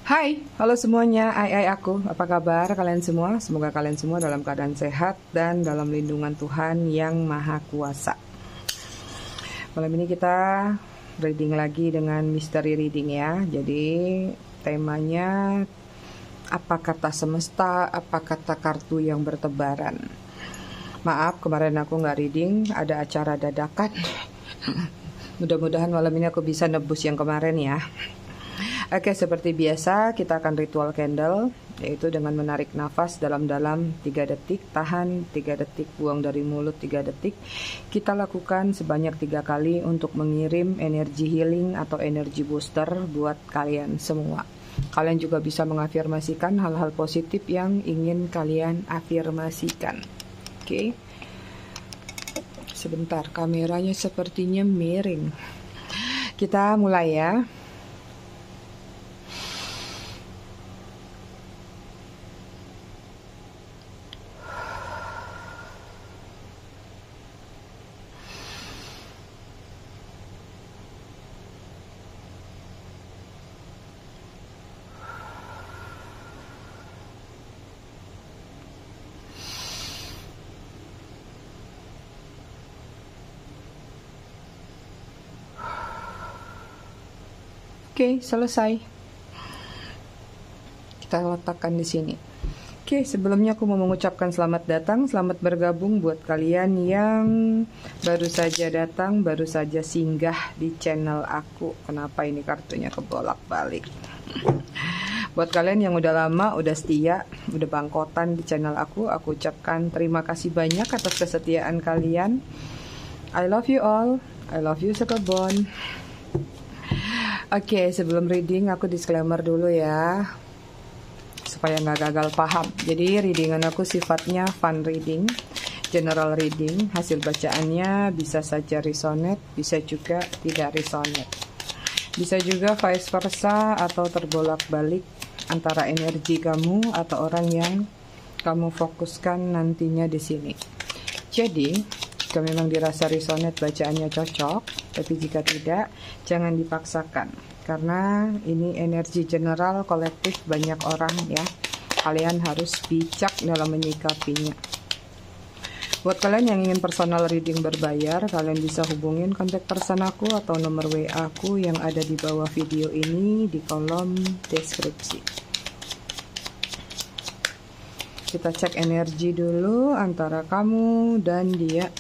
Hai, halo semuanya, aku. Apa kabar kalian semua? Semoga kalian semua dalam keadaan sehat dan dalam lindungan Tuhan yang Maha Kuasa. Malam ini kita reading lagi dengan misteri reading ya. Jadi temanya apa kata semesta, apa kata kartu yang bertebaran. Maaf, kemarin aku nggak reading, ada acara dadakan. Mudah-mudahan malam ini aku bisa nebus yang kemarin ya. Oke, seperti biasa kita akan ritual candle, yaitu dengan menarik nafas dalam-dalam 3 detik, tahan 3 detik, buang dari mulut 3 detik. Kita lakukan sebanyak 3 kali untuk mengirim energi healing atau energi booster buat kalian semua. Kalian juga bisa mengafirmasikan hal-hal positif yang ingin kalian afirmasikan. Oke. Sebentar, kameranya sepertinya miring. Kita mulai ya. Oke, selesai. Kita letakkan di sini. Oke, sebelumnya aku mau mengucapkan selamat datang, selamat bergabung buat kalian yang baru saja datang, baru saja singgah di channel aku. Kenapa ini kartunya kebolak-balik? Buat kalian yang udah lama, udah setia, udah bangkotan di channel aku ucapkan terima kasih banyak atas kesetiaan kalian. I love you all. I love you sekebon. Oke, sebelum reading aku disclaimer dulu ya, supaya nggak gagal paham. Jadi readingan aku sifatnya fun reading, general reading. Hasil bacaannya bisa saja resonate, bisa juga tidak resonate. Bisa juga vice versa atau terbolak-balik antara energi kamu atau orang yang kamu fokuskan nantinya di sini. Jadi jika memang dirasa resonate bacaannya cocok, tapi jika tidak, jangan dipaksakan. Karena ini energi general kolektif banyak orang ya. Kalian harus bijak dalam menyikapinya. Buat kalian yang ingin personal reading berbayar, kalian bisa hubungin kontak person aku atau nomor WA aku yang ada di bawah video ini di kolom deskripsi. Kita cek energi dulu antara kamu dan dia.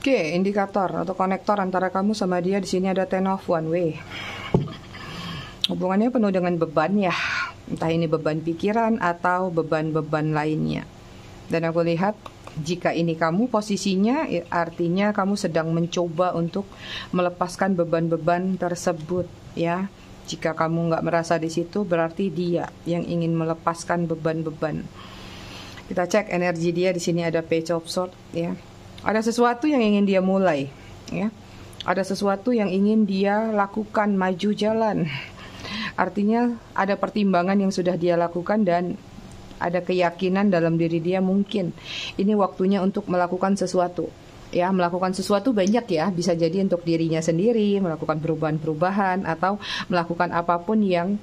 Oke, indikator atau konektor antara kamu sama dia di sini ada Ten of One Way. Hubungannya penuh dengan beban ya, entah ini beban pikiran atau beban-beban lainnya. Dan aku lihat jika ini kamu posisinya, artinya kamu sedang mencoba untuk melepaskan beban-beban tersebut ya. Jika kamu nggak merasa di situ, berarti dia yang ingin melepaskan beban-beban. Kita cek energi dia di sini ada Page of Swords ya. Ada sesuatu yang ingin dia mulai ya. Ada sesuatu yang ingin dia lakukan, maju jalan. Artinya ada pertimbangan yang sudah dia lakukan dan ada keyakinan dalam diri dia mungkin ini waktunya untuk melakukan sesuatu. Ya, melakukan sesuatu banyak ya, bisa jadi untuk dirinya sendiri, melakukan perubahan-perubahan atau melakukan apapun yang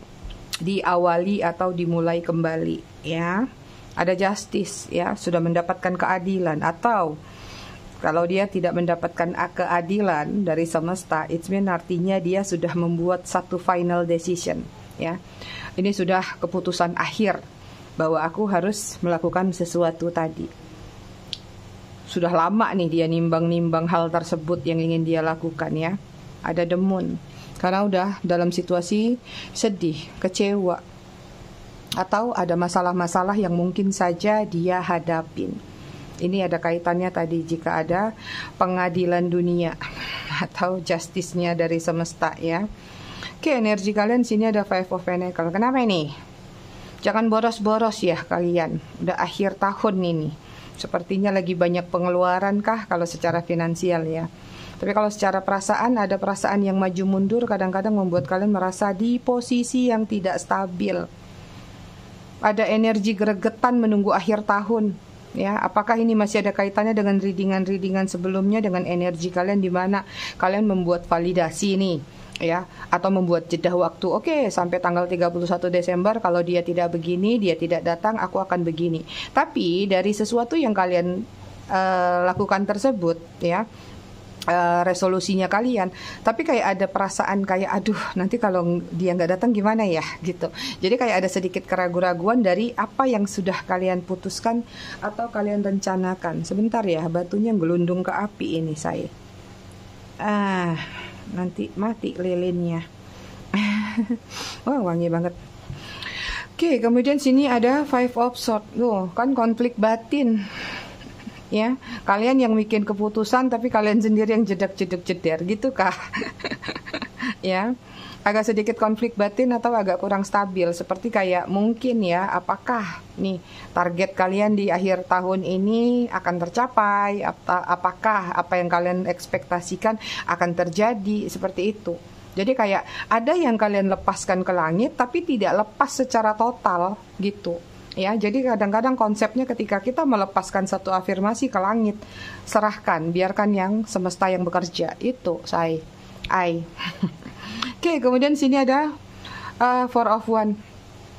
diawali atau dimulai kembali ya. Ada justice ya, sudah mendapatkan keadilan atau kalau dia tidak mendapatkan keadilan dari semesta, it means artinya dia sudah membuat satu final decision ya. Ini sudah keputusan akhir bahwa aku harus melakukan sesuatu tadi. Sudah lama nih dia nimbang-nimbang hal tersebut yang ingin dia lakukan ya. Ada The Moon, karena udah dalam situasi sedih, kecewa, atau ada masalah-masalah yang mungkin saja dia hadapin. Ini ada kaitannya tadi jika ada pengadilan dunia atau justice-nya dari semesta ya. Oke, energi kalian sini ada Five of Pentacles. Kenapa ini? Jangan boros-boros ya kalian. Udah akhir tahun ini. Sepertinya lagi banyak pengeluaran kah kalau secara finansial ya. Tapi kalau secara perasaan, ada perasaan yang maju mundur kadang-kadang membuat kalian merasa di posisi yang tidak stabil. ada energi gregetan menunggu akhir tahun. Ya, apakah ini masih ada kaitannya dengan readingan-readingan sebelumnya dengan energi kalian di mana kalian membuat validasi nih, ya, atau membuat jeda waktu. Oke, sampai tanggal 31 Desember kalau dia tidak begini, dia tidak datang, aku akan begini. Tapi dari sesuatu yang kalian lakukan tersebut, ya, resolusinya kalian, tapi kayak ada perasaan kayak aduh nanti kalau dia nggak datang gimana ya gitu. Jadi kayak ada sedikit keraguan-raguan dari apa yang sudah kalian putuskan atau kalian rencanakan. Sebentar ya, batunya gelundung ke api ini saya. Nanti mati lilinnya. Wah, wangi banget. Oke, kemudian sini ada Five of Swords. Loh, kan konflik batin. Ya, kalian yang bikin keputusan tapi kalian sendiri yang jedek-jedek-jeder gitu kah? Ya, agak sedikit konflik batin atau agak kurang stabil, seperti kayak mungkin ya, apakah nih target kalian di akhir tahun ini akan tercapai, apakah apa yang kalian ekspektasikan akan terjadi, seperti itu. Jadi kayak ada yang kalian lepaskan ke langit tapi tidak lepas secara total gitu. Ya, jadi kadang-kadang konsepnya ketika kita melepaskan satu afirmasi ke langit, serahkan, biarkan yang semesta yang bekerja. Itu saya. Oke, kemudian sini ada Four of Wands.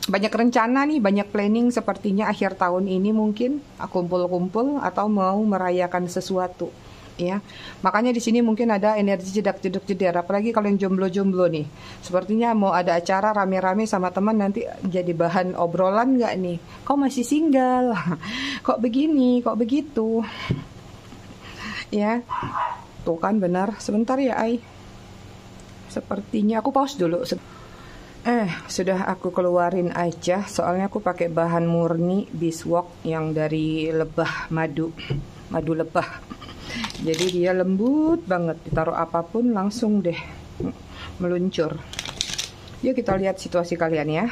Banyak rencana nih, banyak planning sepertinya akhir tahun ini mungkin kumpul-kumpul atau mau merayakan sesuatu. Ya, makanya di sini mungkin ada energi jedak-jeduk-jeder, apalagi kalian jomblo-jomblo nih. Sepertinya mau ada acara rame-rame sama teman, nanti jadi bahan obrolan nggak nih? Kok masih single? Kok begini? Kok begitu? Ya, tuh kan benar. Sebentar ya, sepertinya aku pause dulu. Sudah aku keluarin aja, soalnya aku pakai bahan murni beeswax yang dari lebah madu lebah. Jadi dia lembut banget, ditaruh apapun langsung deh meluncur. Yuk kita lihat situasi kalian ya.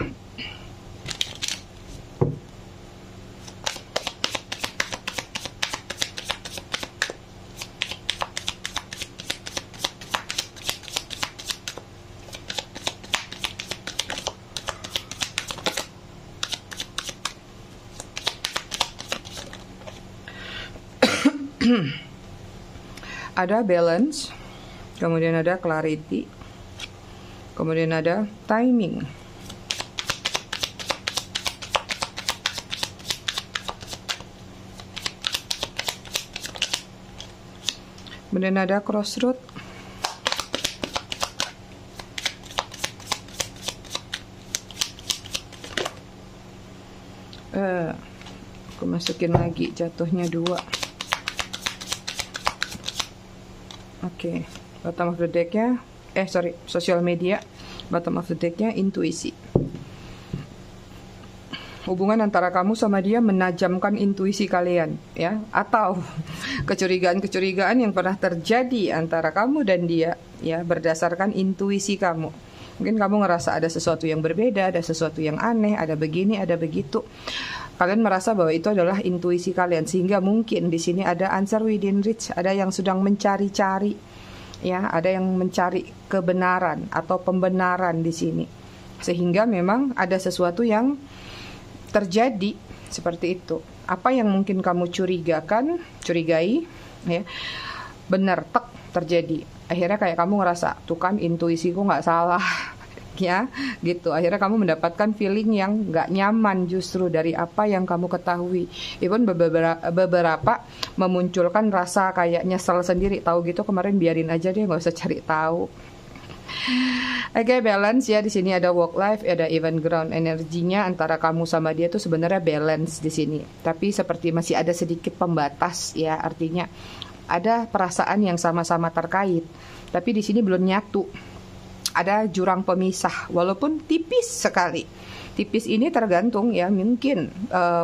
Ada balance, kemudian ada clarity, kemudian ada timing. Kemudian ada crossroad. Aku masukin lagi, jatuhnya 2. Oke, bottom of the deck-nya, social media. Bottom of the deck-nya intuisi. Hubungan antara kamu sama dia menajamkan intuisi kalian, ya, atau kecurigaan-kecurigaan yang pernah terjadi antara kamu dan dia, ya, berdasarkan intuisi kamu. Mungkin kamu ngerasa ada sesuatu yang berbeda, ada sesuatu yang aneh, ada begini, ada begitu. Kalian merasa bahwa itu adalah intuisi kalian, sehingga mungkin di sini ada answer within reach, ada yang sedang mencari-cari, ya, ada yang mencari kebenaran atau pembenaran di sini, sehingga memang ada sesuatu yang terjadi seperti itu. Apa yang mungkin kamu curigai, ya, benar terjadi. Akhirnya kayak kamu ngerasa, tuh kan intuisiku nggak salah. Ya, gitu. Akhirnya kamu mendapatkan feeling yang nggak nyaman justru dari apa yang kamu ketahui. Even beberapa memunculkan rasa kayak nyesel sendiri. Tahu gitu kemarin biarin aja deh, nggak usah cari tahu. Oke, balance ya. Di sini ada work life, ada even ground. Energinya antara kamu sama dia tuh sebenarnya balance di sini. Tapi seperti masih ada sedikit pembatas ya. Artinya ada perasaan yang sama-sama terkait. Tapi di sini belum nyatu. Ada jurang pemisah, walaupun tipis sekali. Tipis ini tergantung ya, mungkin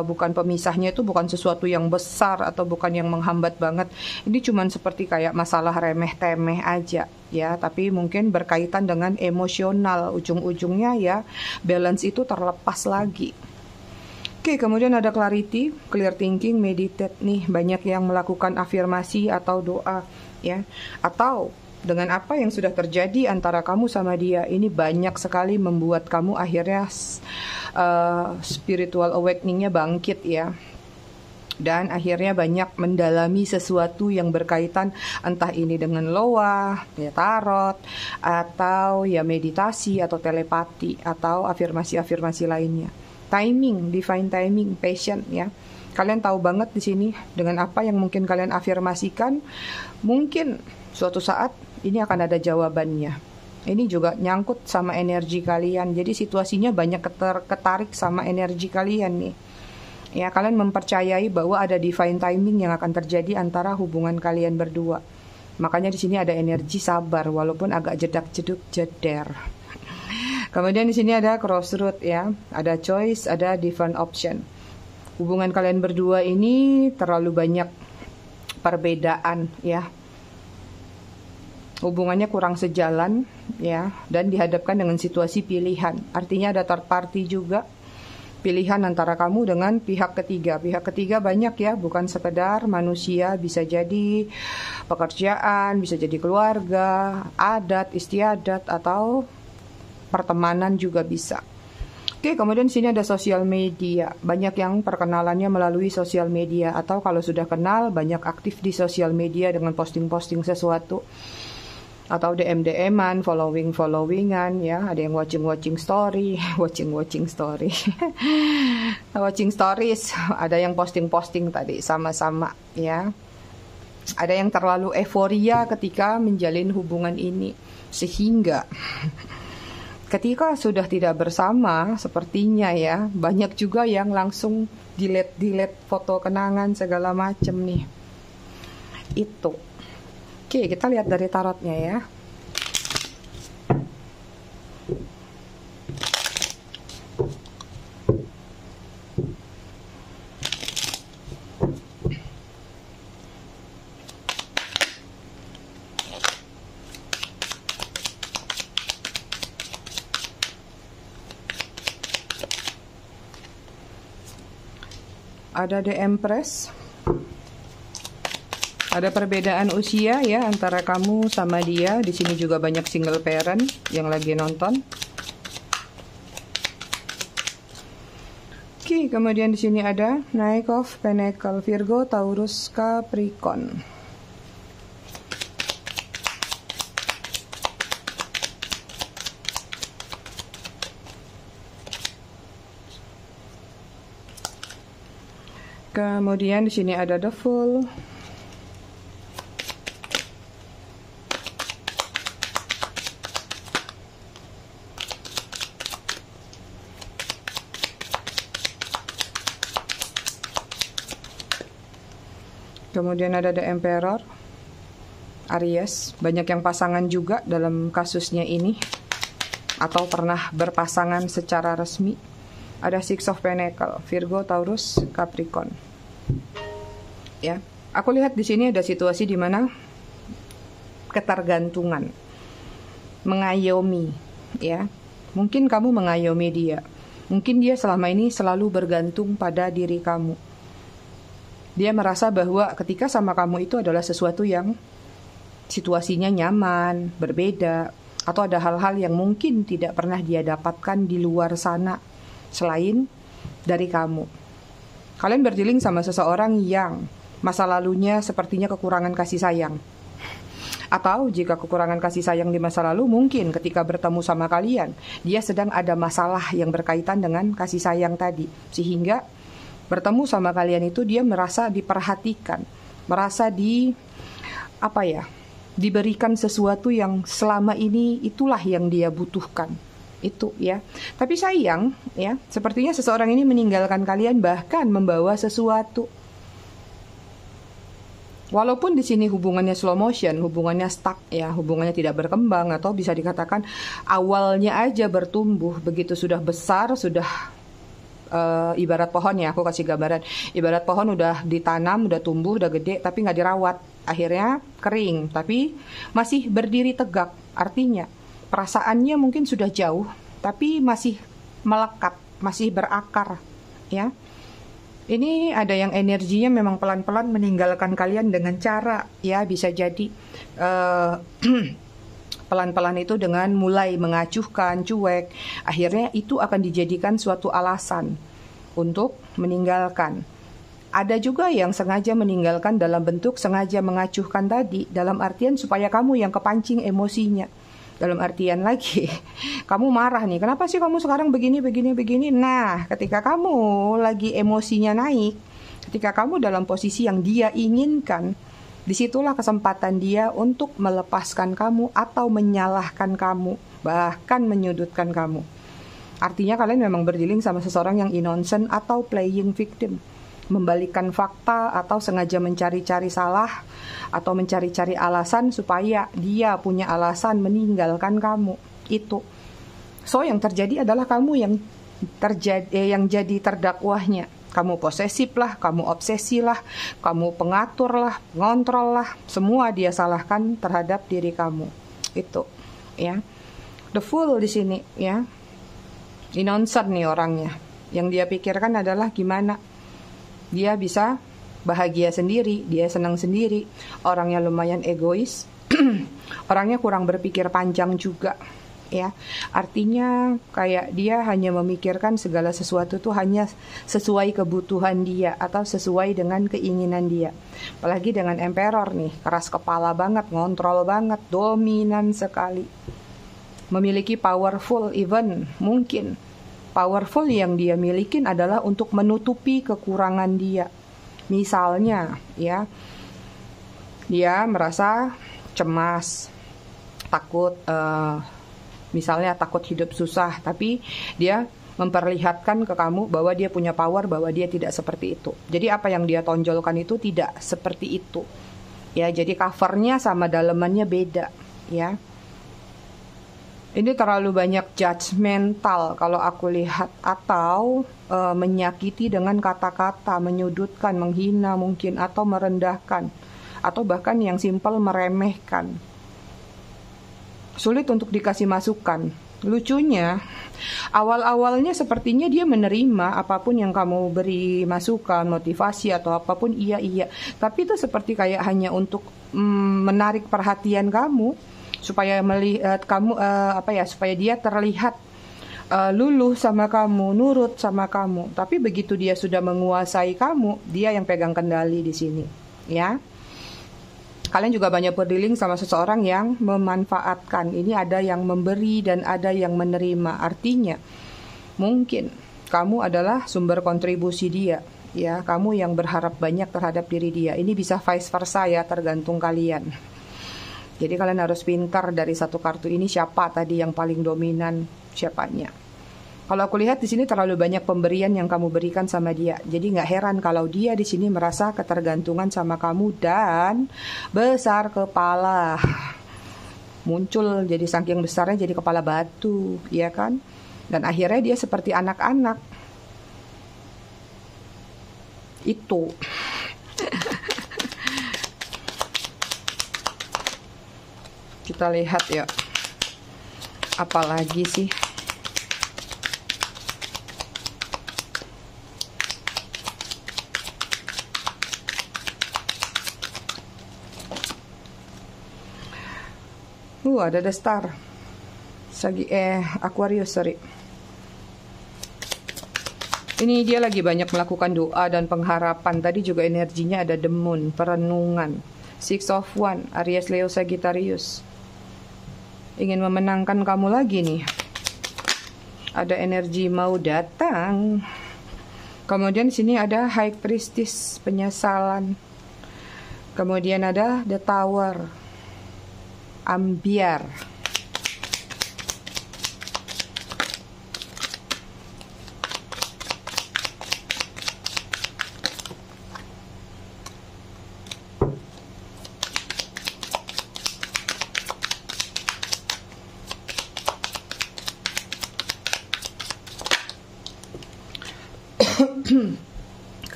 bukan pemisahnya itu bukan sesuatu yang besar atau bukan yang menghambat banget. Ini cuman seperti kayak masalah remeh-temeh aja ya, tapi mungkin berkaitan dengan emosional. Ujung-ujungnya ya balance itu terlepas lagi. Oke, kemudian ada clarity, clear thinking, meditate nih. Banyak yang melakukan afirmasi atau doa ya, atau dengan apa yang sudah terjadi antara kamu sama dia, ini banyak sekali membuat kamu akhirnya spiritual awakening-nya bangkit ya. Dan akhirnya banyak mendalami sesuatu yang berkaitan entah ini dengan loa, ya tarot, atau ya meditasi atau telepati atau afirmasi-afirmasi lainnya. Timing, divine timing, passion ya. Kalian tahu banget di sini dengan apa yang mungkin kalian afirmasikan, mungkin suatu saat ini akan ada jawabannya. Ini juga nyangkut sama energi kalian. Jadi situasinya banyak ketarik sama energi kalian nih. Ya, kalian mempercayai bahwa ada divine timing yang akan terjadi antara hubungan kalian berdua. Makanya di sini ada energi sabar walaupun agak jedak-jeduk jeder. Kemudian di sini ada crossroad ya, ada choice, ada different option. Hubungan kalian berdua ini terlalu banyak perbedaan ya. Hubungannya kurang sejalan ya, dan dihadapkan dengan situasi pilihan. Artinya ada third party juga. Pilihan antara kamu dengan pihak ketiga. Pihak ketiga banyak ya, bukan sekedar manusia, bisa jadi pekerjaan, bisa jadi keluarga, adat, istiadat, atau pertemanan juga bisa. Oke, kemudian sini ada sosial media. Banyak yang perkenalannya melalui sosial media, atau kalau sudah kenal banyak aktif di sosial media dengan posting-posting sesuatu. Atau DM-DM-an, following-followingan ya, ada yang watching story, watching story. Watching stories, ada yang posting tadi sama-sama ya. Ada yang terlalu euforia ketika menjalin hubungan ini sehingga ketika sudah tidak bersama sepertinya ya, banyak juga yang langsung delete foto kenangan segala macem nih. Itu. Oke, kita lihat dari tarotnya ya. Ada The Empress. Ada perbedaan usia ya antara kamu sama dia. Di sini juga banyak single parent yang lagi nonton. Oke, kemudian di sini ada Knight of Pentacles, Virgo, Taurus, Capricorn. Kemudian di sini ada The Fool. Kemudian ada The Emperor, Aries. Banyak yang pasangan juga dalam kasusnya ini, atau pernah berpasangan secara resmi. Ada Six of Pentacles, Virgo, Taurus, Capricorn. Ya, aku lihat di sini ada situasi di mana ketergantungan, mengayomi, ya. Mungkin kamu mengayomi dia. Mungkin dia selama ini selalu bergantung pada diri kamu. Dia merasa bahwa ketika sama kamu itu adalah sesuatu yang situasinya nyaman, berbeda, atau ada hal-hal yang mungkin tidak pernah dia dapatkan di luar sana selain dari kamu. Kalian berdealing sama seseorang yang masa lalunya sepertinya kekurangan kasih sayang. Atau jika kekurangan kasih sayang di masa lalu, mungkin ketika bertemu sama kalian, dia sedang ada masalah yang berkaitan dengan kasih sayang tadi. Sehingga bertemu sama kalian itu dia merasa diperhatikan, merasa diberikan sesuatu yang selama ini itulah yang dia butuhkan. Itu ya. Tapi sayang ya, sepertinya seseorang ini meninggalkan kalian bahkan membawa sesuatu. Walaupun di sini hubungannya slow motion, hubungannya stuck ya, hubungannya tidak berkembang, atau bisa dikatakan awalnya aja bertumbuh, begitu sudah besar, sudah ibarat pohon ya, aku kasih gambaran. Ibarat pohon udah ditanam, udah tumbuh, udah gede, tapi nggak dirawat. Akhirnya kering, tapi masih berdiri tegak. Artinya perasaannya mungkin sudah jauh, tapi masih melekat, masih berakar, ya. Ini ada yang energinya memang pelan-pelan meninggalkan kalian dengan cara, ya bisa jadi pelan-pelan itu dengan mulai mengacuhkan, cuek. Akhirnya itu akan dijadikan suatu alasan untuk meninggalkan. Ada juga yang sengaja meninggalkan dalam bentuk sengaja mengacuhkan tadi, dalam artian supaya kamu yang kepancing emosinya. Dalam artian lagi, kamu marah nih, kenapa sih kamu sekarang begini, begini, begini? Nah, ketika kamu lagi emosinya naik, ketika kamu dalam posisi yang dia inginkan, disitulah kesempatan dia untuk melepaskan kamu atau menyalahkan kamu, bahkan menyudutkan kamu. Artinya kalian memang berdealing sama seseorang yang innocent atau playing victim, membalikkan fakta atau sengaja mencari-cari salah atau mencari-cari alasan supaya dia punya alasan meninggalkan kamu. Itu. So yang terjadi adalah kamu yang jadi terdakwahnya. Kamu posesif lah, kamu obsesi lah, kamu pengatur lah, ngontrol lah, semua dia salahkan terhadap diri kamu. Itu, ya. The Fool di sini, ya. Innocent nih orangnya. Yang dia pikirkan adalah gimana dia bisa bahagia sendiri, dia senang sendiri. Orangnya lumayan egois, orangnya kurang berpikir panjang juga, ya. Artinya kayak dia hanya memikirkan segala sesuatu tuh hanya sesuai kebutuhan dia atau sesuai dengan keinginan dia. Apalagi dengan Emperor nih, keras kepala banget, ngontrol banget, dominan sekali. Memiliki powerful even, mungkin powerful yang dia milikin adalah untuk menutupi kekurangan dia. Misalnya, ya, dia merasa cemas, takut, misalnya takut hidup susah, tapi dia memperlihatkan ke kamu bahwa dia punya power, bahwa dia tidak seperti itu. Jadi apa yang dia tonjolkan itu tidak seperti itu. Ya, jadi covernya sama dalemannya beda, ya. Ini terlalu banyak judgmental kalau aku lihat, atau menyakiti dengan kata-kata, menyudutkan, menghina mungkin, atau merendahkan, atau bahkan yang simpel meremehkan. Sulit untuk dikasih masukan. Lucunya, awal-awalnya sepertinya dia menerima apapun yang kamu beri masukan, motivasi atau apapun, iya. Tapi itu seperti kayak hanya untuk menarik perhatian kamu, supaya melihat kamu supaya dia terlihat luluh sama kamu, nurut sama kamu. Tapi begitu dia sudah menguasai kamu, dia yang pegang kendali di sini, ya. Kalian juga banyak berdealing sama seseorang yang memanfaatkan. Ini ada yang memberi dan ada yang menerima. Artinya mungkin kamu adalah sumber kontribusi dia, ya. Kamu yang berharap banyak terhadap diri dia. Ini bisa vice versa, ya, tergantung kalian. Jadi kalian harus pintar dari satu kartu ini siapa tadi yang paling dominan, siapanya. Kalau aku lihat di sini terlalu banyak pemberian yang kamu berikan sama dia. Jadi nggak heran kalau dia di sini merasa ketergantungan sama kamu dan besar kepala. Muncul jadi saking besarnya jadi kepala batu, ya kan? Dan akhirnya dia seperti anak-anak. Itu. Kita lihat ya, apalagi sih. Ada The Star. Aquarius, sorry. Ini dia lagi banyak melakukan doa dan pengharapan. Tadi juga energinya ada The Moon, perenungan. Six of Wands, Aries, Leo, Sagittarius. Ingin memenangkan kamu lagi nih. Ada energi mau datang. Kemudian di sini ada High Priestess, penyesalan. Kemudian ada The Tower, ambiar.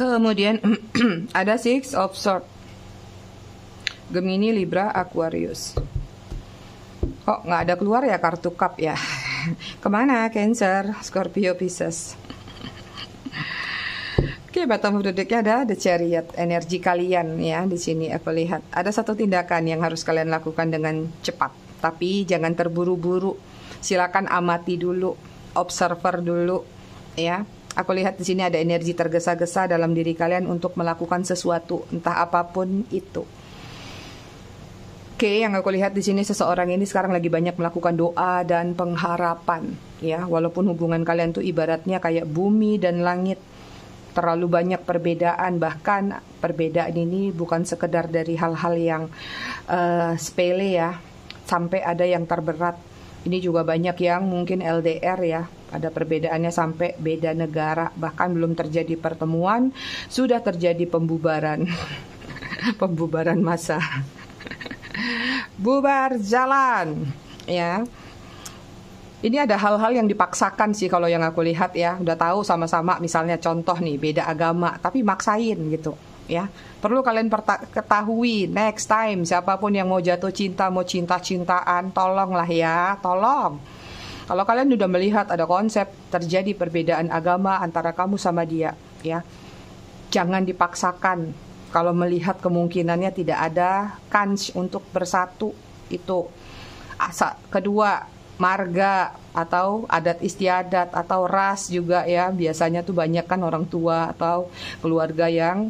Kemudian ada Six of Swords, Gemini, Libra, Aquarius. Kok nggak ada keluar ya kartu cup ya? Kemana? Cancer, Scorpio, Pisces. Oke, Oke, bottom of the deck-nya ada The Chariot, energi kalian ya. Di sini aku lihat ada satu tindakan yang harus kalian lakukan dengan cepat, tapi jangan terburu-buru. Silakan amati dulu, observer dulu ya. Aku lihat di sini ada energi tergesa-gesa dalam diri kalian untuk melakukan sesuatu, entah apapun itu. Oke, yang aku lihat di sini seseorang ini sekarang lagi banyak melakukan doa dan pengharapan ya. Walaupun hubungan kalian tuh ibaratnya kayak bumi dan langit. Terlalu banyak perbedaan, bahkan perbedaan ini bukan sekedar dari hal-hal yang sepele ya, sampai ada yang terberat. Ini juga banyak yang mungkin LDR ya, ada perbedaannya sampai beda negara, bahkan belum terjadi pertemuan, sudah terjadi pembubaran. Pembubaran massa. Bubar jalan ya. Ini ada hal-hal yang dipaksakan sih kalau yang aku lihat ya. Udah tahu sama-sama misalnya contoh nih beda agama tapi maksain gitu ya. Perlu kalian ketahui next time siapapun yang mau jatuh cinta, mau cinta-cintaan, tolonglah ya, tolong. Kalau kalian udah melihat ada konsep terjadi perbedaan agama antara kamu sama dia ya. Jangan dipaksakan. Kalau melihat kemungkinannya tidak ada kans untuk bersatu itu. Kedua, marga atau adat istiadat atau ras juga ya, biasanya tuh banyak kan orang tua atau keluarga yang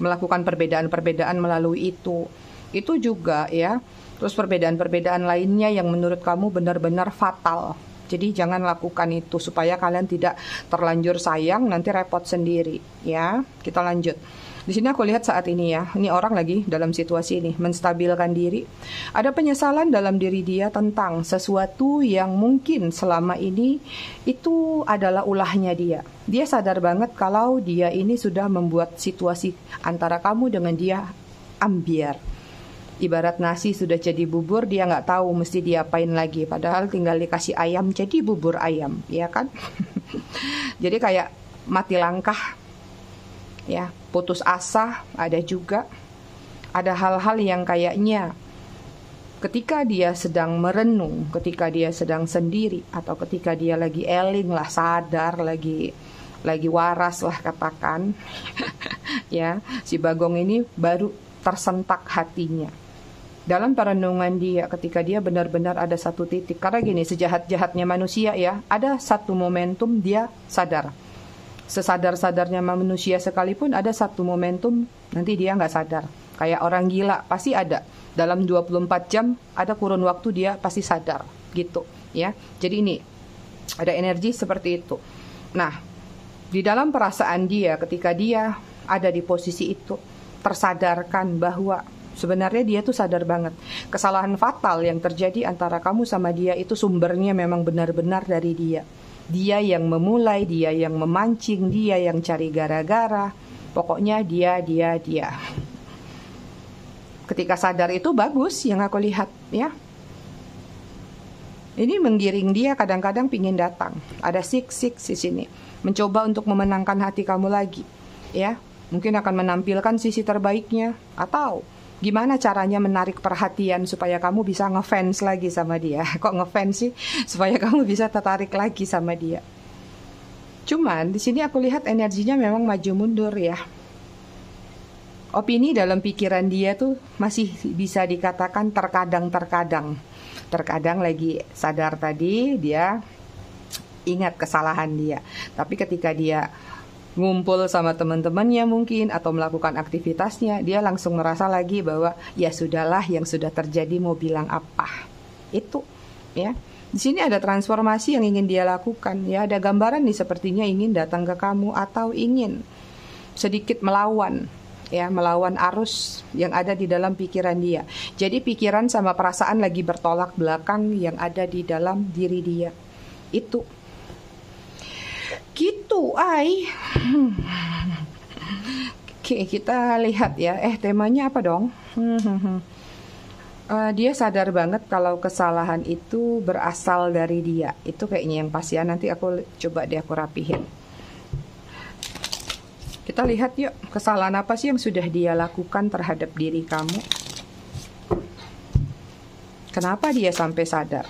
melakukan perbedaan-perbedaan melalui itu juga ya. Terus perbedaan-perbedaan lainnya yang menurut kamu benar-benar fatal, jadi jangan lakukan itu supaya kalian tidak terlanjur sayang nanti repot sendiri ya. Kita lanjut. Di sini aku lihat saat ini ya, ini orang lagi dalam situasi ini, menstabilkan diri. Ada penyesalan dalam diri dia tentang sesuatu yang mungkin selama ini itu adalah ulahnya dia. Dia sadar banget kalau dia ini sudah membuat situasi antara kamu dengan dia ambiar. Ibarat nasi sudah jadi bubur, dia nggak tahu mesti diapain lagi. Padahal tinggal dikasih ayam jadi bubur ayam, ya kan? Jadi kayak mati langkah. Ya, putus asa ada juga. Ada hal-hal yang kayaknya ketika dia sedang merenung, ketika dia sedang sendiri, atau ketika dia lagi eling lah, sadar, lagi waras lah katakan. Ya, si Bagong ini baru tersentak hatinya. Dalam perenungan dia, ketika dia benar-benar ada satu titik. Karena gini, sejahat-jahatnya manusia ya, ada satu momentum dia sadar. Sesadar-sadarnya manusia sekalipun ada satu momentum nanti dia nggak sadar. Kayak orang gila pasti ada. Dalam 24 jam ada kurun waktu dia pasti sadar gitu ya. Jadi ini ada energi seperti itu. Nah, di dalam perasaan dia ketika dia ada di posisi itu, tersadarkan bahwa sebenarnya dia tuh sadar banget kesalahan fatal yang terjadi antara kamu sama dia itu sumbernya memang benar-benar dari dia. Dia yang memulai, dia yang memancing, dia yang cari gara-gara. Pokoknya dia. Ketika sadar itu bagus yang aku lihat ya. Ini menggiring dia kadang-kadang pingin datang. Ada six di sini. Mencoba untuk memenangkan hati kamu lagi. Ya, mungkin akan menampilkan sisi terbaiknya. Atau gimana caranya menarik perhatian supaya kamu bisa ngefans lagi sama dia. Kok ngefans sih? Supaya kamu bisa tertarik lagi sama dia. Cuman di sini aku lihat energinya memang maju mundur ya. Opini dalam pikiran dia tuh masih bisa dikatakan terkadang. Terkadang lagi sadar tadi dia ingat kesalahan dia. Tapi ketika dia ngumpul sama teman-temannya mungkin atau melakukan aktivitasnya, dia langsung merasa lagi bahwa ya sudahlah, yang sudah terjadi mau bilang apa. Itu ya. Di sini ada transformasi yang ingin dia lakukan ya, ada gambaran nih sepertinya ingin datang ke kamu atau ingin sedikit melawan ya, melawan arus yang ada di dalam pikiran dia. Jadi pikiran sama perasaan lagi bertolak belakang yang ada di dalam diri dia. Itu gitu, Oke, kita lihat ya. Temanya apa dong? Dia sadar banget kalau kesalahan itu berasal dari dia. Itu kayaknya yang pas ya. Nanti aku coba deh aku rapihin. Kita lihat yuk, kesalahan apa sih yang sudah dia lakukan terhadap diri kamu? Kenapa dia sampai sadar?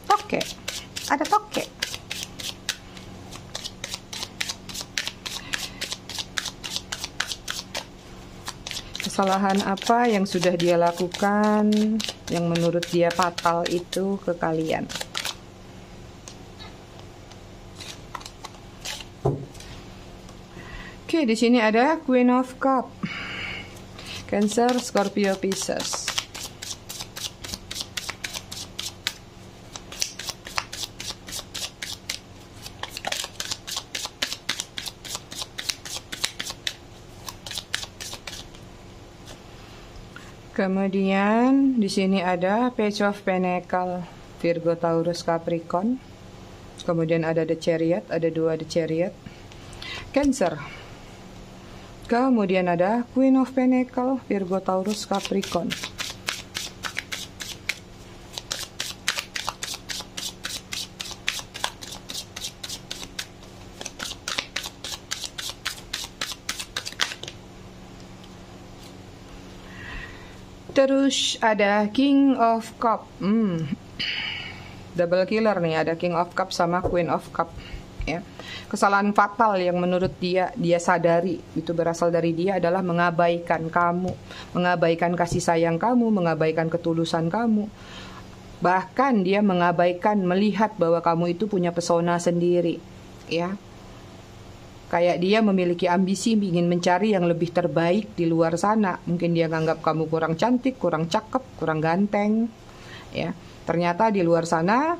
Toke, ada toke. Kesalahan apa yang sudah dia lakukan yang menurut dia fatal itu ke kalian? Oke, di sini ada Queen of Cup. Cancer, Scorpio, Pisces. Kemudian di sini ada Page of Pentacle, Virgo, Taurus, Capricorn. Kemudian ada The Chariot, ada 2 The Chariot. Cancer. Kemudian ada Queen of Pentacle, Virgo, Taurus, Capricorn. Terus ada King of Cup. Double killer nih, ada King of Cup sama Queen of Cup. Ya. Kesalahan fatal yang menurut dia sadari itu berasal dari dia adalah mengabaikan kamu, mengabaikan kasih sayang kamu, mengabaikan ketulusan kamu. Bahkan dia mengabaikan melihat bahwa kamu itu punya pesona sendiri, ya. Kayak dia memiliki ambisi ingin mencari yang lebih terbaik di luar sana. Mungkin dia nganggap kamu kurang cantik, kurang cakep, kurang ganteng, ya. Ternyata di luar sana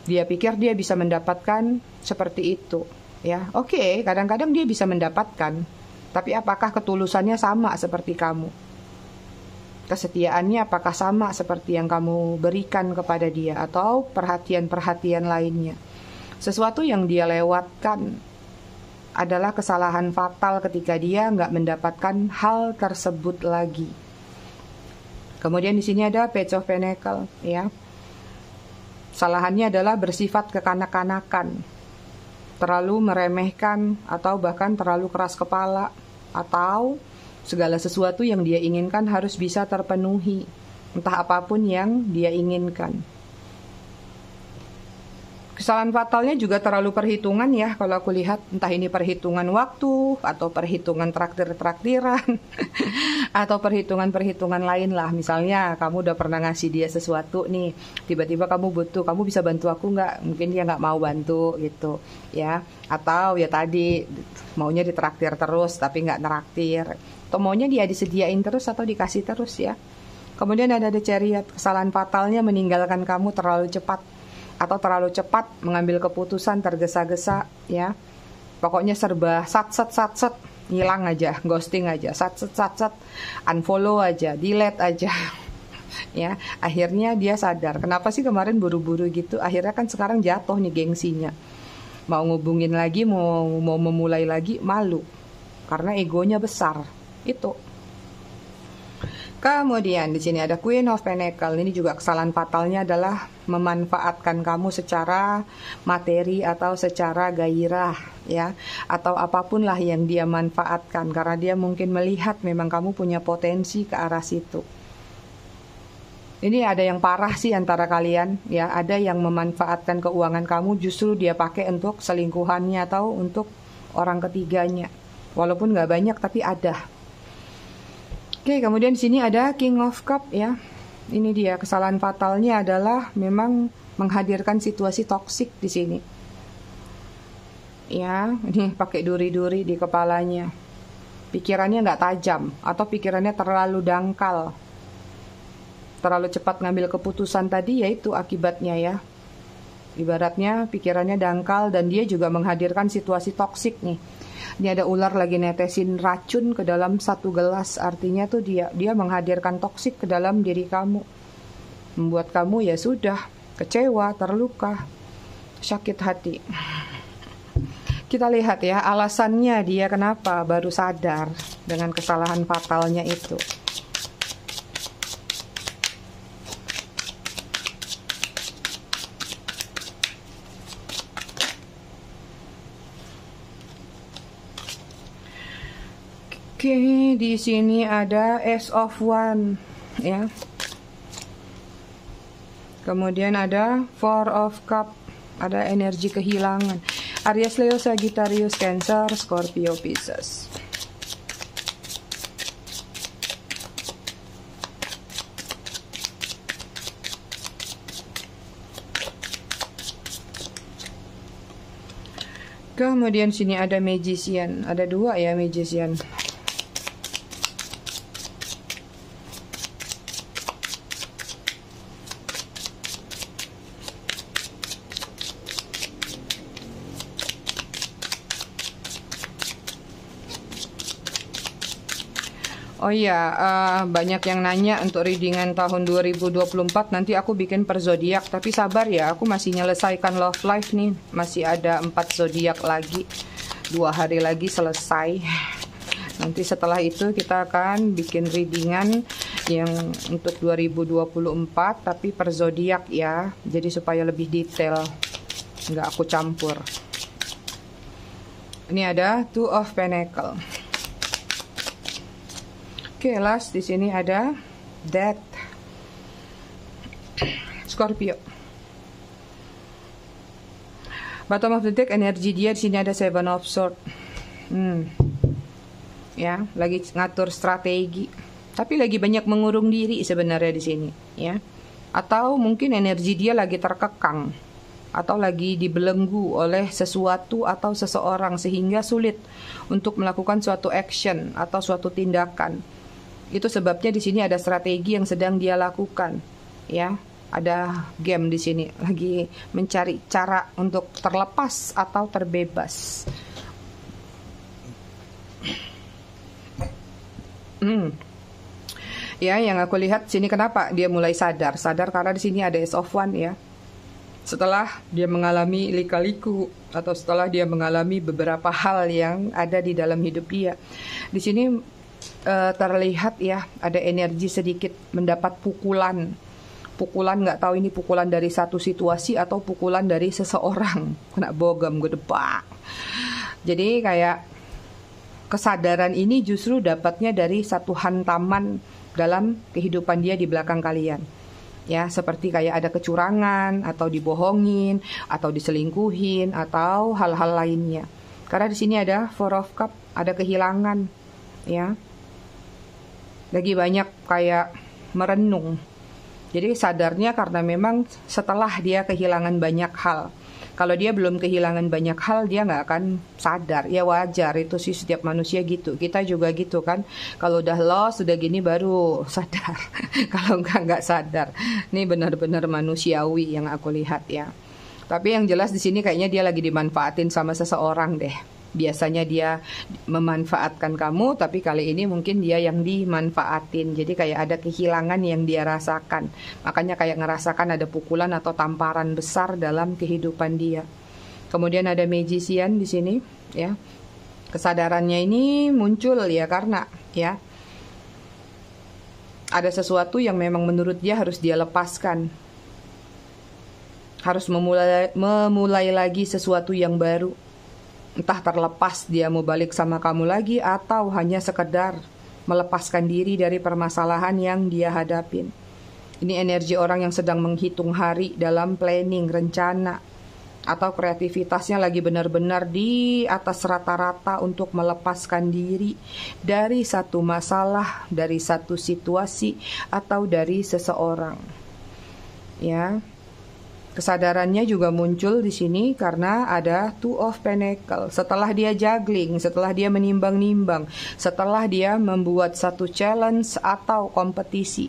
dia pikir dia bisa mendapatkan seperti itu, ya. Oke, kadang-kadang dia bisa mendapatkan, tapi apakah ketulusannya sama seperti kamu? Kesetiaannya apakah sama seperti yang kamu berikan kepada dia, atau perhatian-perhatian lainnya? Sesuatu yang dia lewatkan adalah kesalahan fatal ketika dia nggak mendapatkan hal tersebut lagi. Kemudian di sini ada Page of Pentacle, ya. Kesalahannya adalah bersifat kekanak-kanakan, terlalu meremehkan atau bahkan terlalu keras kepala, atau segala sesuatu yang dia inginkan harus bisa terpenuhi, entah apapun yang dia inginkan. Kesalahan fatalnya juga terlalu perhitungan, ya, kalau aku lihat, entah ini perhitungan waktu atau perhitungan traktir-traktiran atau perhitungan-perhitungan lain lah. Misalnya kamu udah pernah ngasih dia sesuatu nih, tiba-tiba kamu butuh, kamu bisa bantu aku nggak? Mungkin dia nggak mau bantu gitu, ya. Atau ya tadi maunya ditraktir terus tapi nggak neraktir, atau maunya dia disediain terus atau dikasih terus, ya. Kemudian ada The Chariot. Kesalahan fatalnya meninggalkan kamu terlalu cepat, atau terlalu cepat mengambil keputusan, tergesa-gesa, ya. Pokoknya serba sat-set, hilang aja, ghosting aja, sat-set, unfollow aja, delete aja. Ya, akhirnya dia sadar, kenapa sih kemarin buru-buru gitu? Akhirnya kan sekarang jatuh nih gengsinya. Mau ngubungin lagi, mau memulai lagi, malu. Karena egonya besar. Itu. Kemudian di sini ada Queen of Pentacle. Ini juga kesalahan fatalnya adalah memanfaatkan kamu secara materi atau secara gairah, ya, atau apapun lah yang dia manfaatkan, karena dia mungkin melihat memang kamu punya potensi ke arah situ. Ini ada yang parah sih antara kalian, ya. Ada yang memanfaatkan keuangan kamu, justru dia pakai untuk selingkuhannya atau untuk orang ketiganya. Walaupun nggak banyak tapi ada. Oke, kemudian di sini ada King of Cup, ya. Ini dia kesalahan fatalnya adalah memang menghadirkan situasi toksik di sini. Ya, ini pakai duri-duri di kepalanya. Pikirannya nggak tajam atau pikirannya terlalu dangkal. Terlalu cepat ngambil keputusan tadi, yaitu akibatnya, ya. Ibaratnya pikirannya dangkal dan dia juga menghadirkan situasi toksik nih. Ini ada ular lagi netesin racun ke dalam satu gelas. Artinya tuh dia menghadirkan toksik ke dalam diri kamu. Membuat kamu ya sudah kecewa, terluka, sakit hati. Kita lihat ya alasannya dia kenapa baru sadar dengan kesalahan fatalnya itu. Oke, di sini ada Ace of Wands, ya. Kemudian ada Four of Cups, ada energi kehilangan. Aries, Leo, Sagittarius, Cancer, Scorpio, Pisces. Kemudian sini ada magician, ada 2 ya magician. Oh iya, banyak yang nanya untuk readingan tahun 2024, nanti aku bikin per zodiak, tapi sabar ya, aku masih menyelesaikan love life nih, masih ada 4 zodiak lagi, 2 hari lagi selesai. Nanti setelah itu kita akan bikin readingan yang untuk 2024, tapi per zodiak ya, jadi supaya lebih detail, nggak aku campur. Ini ada Two of Pentacle. Oke, last di sini ada Death, Scorpio. Bottom of the deck, energi dia di sini ada Seven of Swords. Ya, lagi ngatur strategi, tapi lagi banyak mengurung diri sebenarnya di sini, ya. Atau mungkin energi dia lagi terkekang, atau lagi dibelenggu oleh sesuatu atau seseorang sehingga sulit untuk melakukan suatu action atau suatu tindakan. Itu sebabnya di sini ada strategi yang sedang dia lakukan, ya. Ada game di sini, lagi mencari cara untuk terlepas atau terbebas. Ya, yang aku lihat sini kenapa dia mulai sadar karena di sini ada Ace of Wands ya. Setelah dia mengalami lika-liku atau setelah dia mengalami beberapa hal yang ada di dalam hidup dia, di sini terlihat ya ada energi sedikit mendapat pukulan nggak tahu ini pukulan dari satu situasi atau pukulan dari seseorang, kena bogem gedebak. Jadi kayak kesadaran ini justru dapatnya dari satu hantaman dalam kehidupan dia di belakang kalian, ya, seperti kayak ada kecurangan atau dibohongin atau diselingkuhin atau hal-hal lainnya. Karena di sini ada Four of Cups, ada kehilangan, ya. Lagi banyak kayak merenung. Jadi sadarnya karena memang setelah dia kehilangan banyak hal. Kalau dia belum kehilangan banyak hal, dia nggak akan sadar. Ya wajar, itu sih setiap manusia gitu. Kita juga gitu kan. Kalau udah lost, udah gini baru sadar. Kalau nggak sadar. Ini benar-benar manusiawi yang aku lihat ya. Tapi yang jelas di sini kayaknya dia lagi dimanfaatin sama seseorang deh. Biasanya dia memanfaatkan kamu, tapi kali ini mungkin dia yang dimanfaatin. Jadi kayak ada kehilangan yang dia rasakan. Makanya kayak ngerasakan ada pukulan atau tamparan besar dalam kehidupan dia. Kemudian ada magician di sini, ya. Kesadarannya ini muncul ya karena ya ada sesuatu yang memang menurut dia harus dia lepaskan. Harus memulai lagi sesuatu yang baru. Entah terlepas dia mau balik sama kamu lagi atau hanya sekedar melepaskan diri dari permasalahan yang dia hadapin. Ini energi orang yang sedang menghitung hari dalam planning, rencana, atau kreativitasnya lagi benar-benar di atas rata-rata untuk melepaskan diri dari satu masalah, dari satu situasi, atau dari seseorang. Ya. Kesadarannya juga muncul di sini karena ada Two of Pentacles. Setelah dia juggling, setelah dia menimbang-nimbang, setelah dia membuat satu challenge atau kompetisi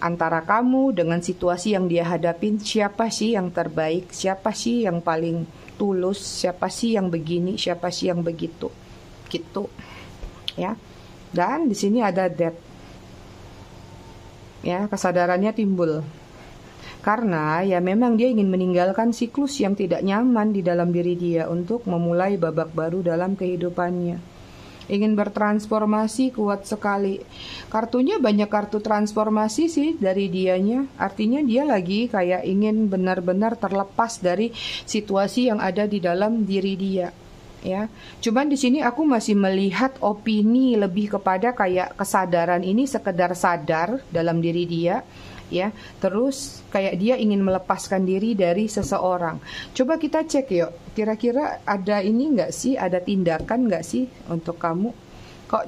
antara kamu dengan situasi yang dia hadapin, siapa sih yang terbaik, siapa sih yang paling tulus, siapa sih yang begini, siapa sih yang begitu, gitu, ya. Dan di sini ada Death, ya, kesadarannya timbul. Karena ya memang dia ingin meninggalkan siklus yang tidak nyaman di dalam diri dia untuk memulai babak baru dalam kehidupannya. Ingin bertransformasi kuat sekali. Kartunya banyak kartu transformasi sih dari dianya. Artinya dia lagi kayak ingin benar-benar terlepas dari situasi yang ada di dalam diri dia. Ya, cuman di sini aku masih melihat opini lebih kepada kayak kesadaran ini sekedar sadar dalam diri dia. Ya, terus kayak dia ingin melepaskan diri dari seseorang. Coba kita cek yuk, kira-kira ada ini nggak sih, ada tindakan nggak sih untuk kamu? Kok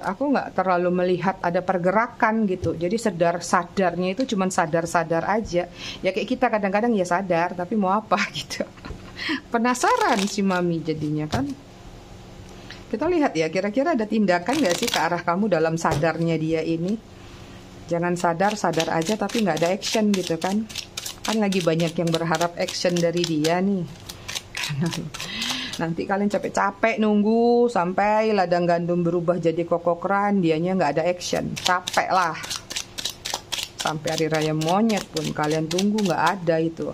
aku nggak terlalu melihat ada pergerakan gitu. Jadi sadarnya itu cuma sadar-sadar aja. Ya kayak kita kadang-kadang ya sadar, tapi mau apa gitu. Penasaran si mami jadinya kan. Kita lihat ya, kira-kira ada tindakan nggak sih ke arah kamu dalam sadarnya dia ini. Jangan sadar aja tapi nggak ada action gitu kan. Kan lagi banyak yang berharap action dari dia nih. Nanti kalian capek-capek nunggu sampai ladang gandum berubah jadi kokokran, dianya nggak ada action. Capek lah. Sampai hari raya monyet pun kalian tunggu nggak ada itu.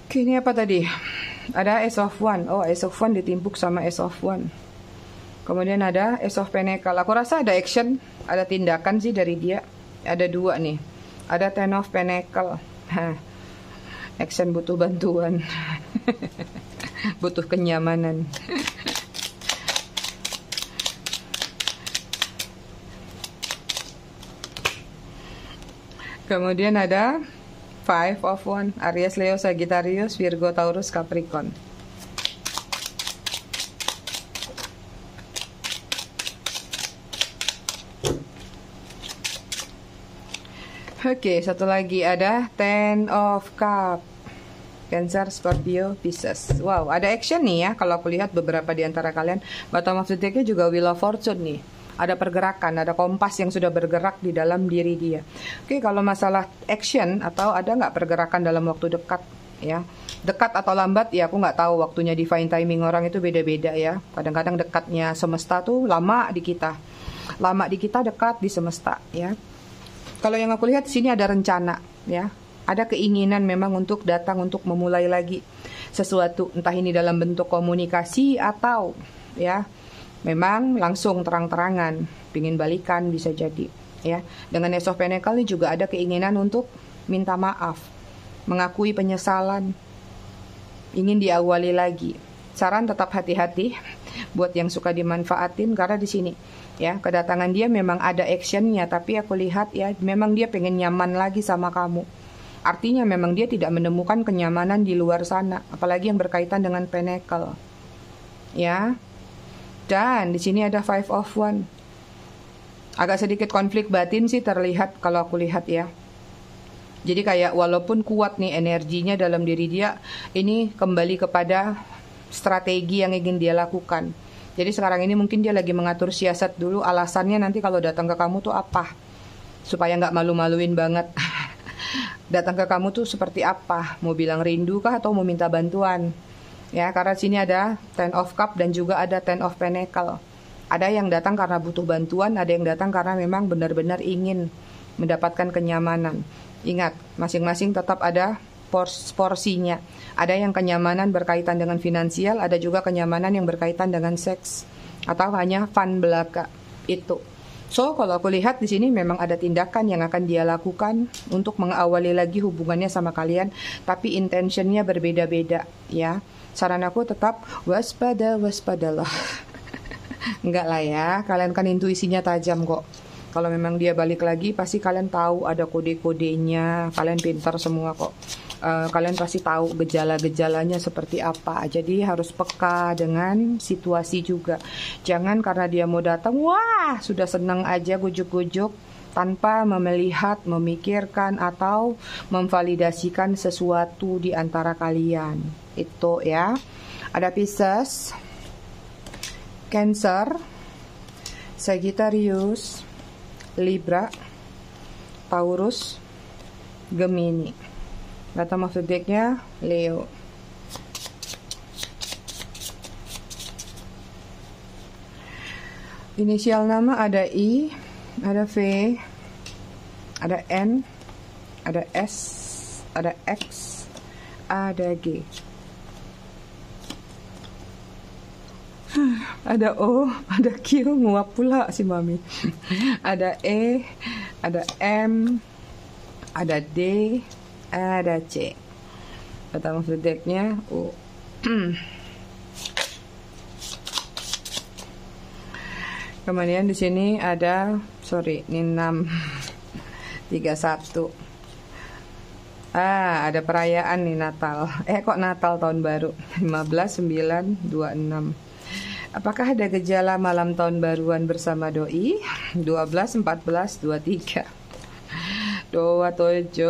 Oke, ini apa tadi? Ada Ace of One. Oh, Ace of One ditimpuk sama Ace of One. Kemudian ada Ace of Pentacle. Aku rasa ada action, ada tindakan sih dari dia. Ada dua nih. Ada Ten of Pentacle. Action butuh bantuan. Butuh kenyamanan. Kemudian ada Five of One, Aries, Leo, Sagittarius, Virgo, Taurus, Capricorn. Oke, satu lagi ada Ten of Cup, Cancer, Scorpio, Pisces. Wow, ada action nih ya. Kalau aku lihat beberapa di antara kalian, bottom of the deck-nya juga Wheel of Fortune nih. Ada pergerakan, ada kompas yang sudah bergerak di dalam diri dia. Oke, kalau masalah action atau ada nggak pergerakan dalam waktu dekat ya. Dekat atau lambat ya aku nggak tahu, waktunya divine timing orang itu beda-beda ya. Kadang-kadang dekatnya semesta tuh lama di kita. Lama di kita, dekat di semesta ya. Kalau yang aku lihat di sini ada rencana ya. Ada keinginan memang untuk datang untuk memulai lagi sesuatu, entah ini dalam bentuk komunikasi atau ya memang langsung terang-terangan, pingin balikan bisa jadi ya. Dengan Ace of Pentacle ini juga ada keinginan untuk minta maaf, mengakui penyesalan, ingin diawali lagi. Saran tetap hati-hati buat yang suka dimanfaatin, karena di sini ya kedatangan dia memang ada actionnya, tapi aku lihat ya memang dia pengen nyaman lagi sama kamu. Artinya memang dia tidak menemukan kenyamanan di luar sana, apalagi yang berkaitan dengan Pentacle ya. Dan di sini ada Five of One. Agak sedikit konflik batin sih terlihat kalau aku lihat ya. Jadi kayak walaupun kuat nih energinya dalam diri dia, ini kembali kepada strategi yang ingin dia lakukan. Jadi sekarang ini mungkin dia lagi mengatur siasat dulu, alasannya nanti kalau datang ke kamu tuh apa, supaya nggak malu-maluin banget. Datang ke kamu tuh seperti apa, mau bilang rindu kah atau mau minta bantuan ya. Karena sini ada Ten of Cup dan juga ada Ten of Pentacle. Ada yang datang karena butuh bantuan, ada yang datang karena memang benar-benar ingin mendapatkan kenyamanan. Ingat, masing-masing tetap ada porsinya. Ada yang kenyamanan berkaitan dengan finansial, ada juga kenyamanan yang berkaitan dengan seks atau hanya fun belaka itu. So, kalau aku lihat di sini memang ada tindakan yang akan dia lakukan untuk mengawali lagi hubungannya sama kalian, tapi intentionnya berbeda-beda ya. Saran aku tetap waspadalah. Enggak lah ya, kalian kan intuisinya tajam kok. Kalau memang dia balik lagi, pasti kalian tahu ada kode-kodenya. Kalian pintar semua kok. Kalian pasti tahu gejala-gejalanya seperti apa. Jadi harus peka dengan situasi juga. Jangan karena dia mau datang, wah sudah senang aja gujuk-gujuk, tanpa melihat, memikirkan atau memvalidasikan sesuatu di antara kalian. Itu ya. Ada Pisces, Cancer, Sagittarius, Libra, Taurus, Gemini. Bottom of the deck-nya Leo. Inisial nama ada I, ada V, ada N, ada S, ada X, ada G. Ada O, ada Q, nguap pula si mami. Ada E, ada M, ada D, ada C. Bottom of the deck-nya O. Kemudian di sini ada, ini 6 31. Ada perayaan nih Natal. Kok Natal tahun baru? 15 9 26. Apakah ada gejala malam tahun baruan bersama doi? 12, 14, 23. 27,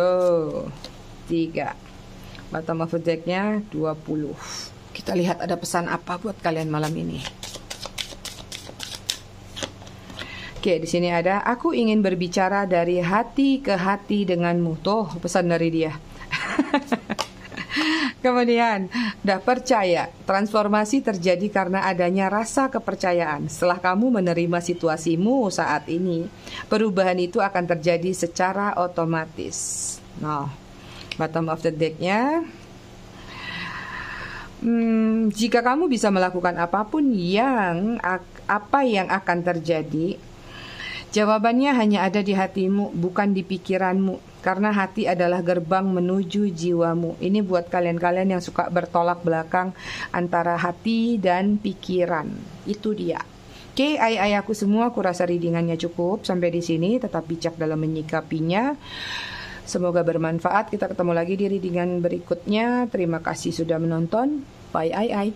3. Bottom of the deck-nya 20. Kita lihat ada pesan apa buat kalian malam ini. Oke, di sini ada, aku ingin berbicara dari hati ke hati denganmu. Tuh, pesan dari dia. Kemudian, dah percaya, transformasi terjadi karena adanya rasa kepercayaan. Setelah kamu menerima situasimu saat ini, perubahan itu akan terjadi secara otomatis. Nah, bottom of the deck-nya, jika kamu bisa melakukan apapun apa yang akan terjadi, jawabannya hanya ada di hatimu, bukan di pikiranmu. Karena hati adalah gerbang menuju jiwamu. Ini buat kalian-kalian yang suka bertolak belakang antara hati dan pikiran. Itu dia. Oke, ayah aku semua, aku rasa readingannya cukup sampai di sini. Tetap bijak dalam menyikapinya. Semoga bermanfaat. Kita ketemu lagi di readingan berikutnya. Terima kasih sudah menonton. Bye, ai.